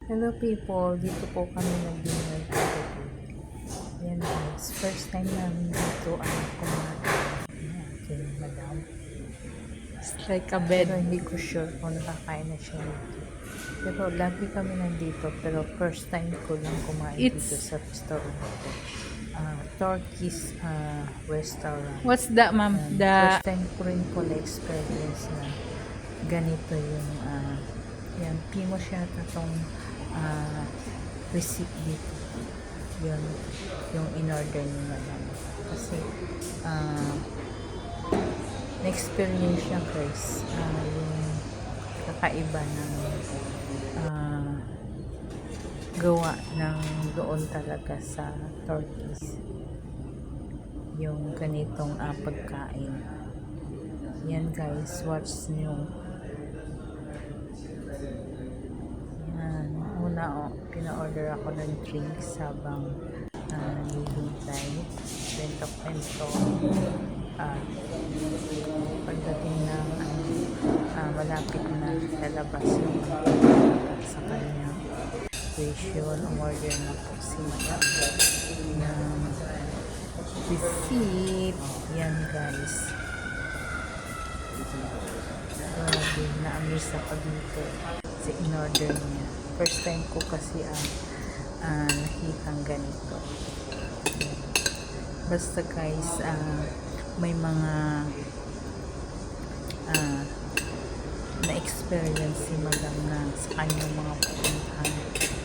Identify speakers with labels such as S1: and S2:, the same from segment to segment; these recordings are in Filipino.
S1: Hello people, dito po kami nag-dinner kagabi. Yan guys, first time namin dito kumain. Okay, madam. It's like a bed. Pero hindi ko sure kung nakakain na siya dito. Pero lagi kami nandito, pero first time ko lang kumain dito sa restaurant ko. Turkish restaurant.
S2: What's that, ma'am?
S1: First time ko rin po na-experience na ganito yung yan, Pimos yata tong receipt dito. Yun, yung in-order ni madam. Kasi na-experience niya guys, yung kakaiba ng gawa ng doon talaga sa Turkish. Yung ganitong pagkain. Yan guys, watch nyo. Yan, una pina-order ako ng drinks habang nilintay. Kwento-kwento. Pagdating ng malapit na lalabas yung sa kanya question, umorder na po si madam ng receipt. Yan guys, grabe, na-amaze ako dito sa in-order niya. First time ko kasi nakitang ganito. Basta guys, may mga na-experience si madam na sa kanyang mga pupuntahan.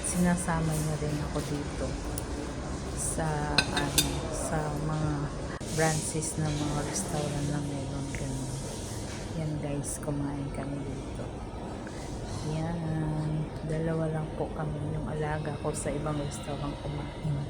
S1: Sinasama niya rin ako dito sa sa mga branches ng mga restaurant na meron ganun. Yan guys, kumain kami dito. Yan, dalawa lang po kami, yung alaga ko sa ibang restaurant kumain.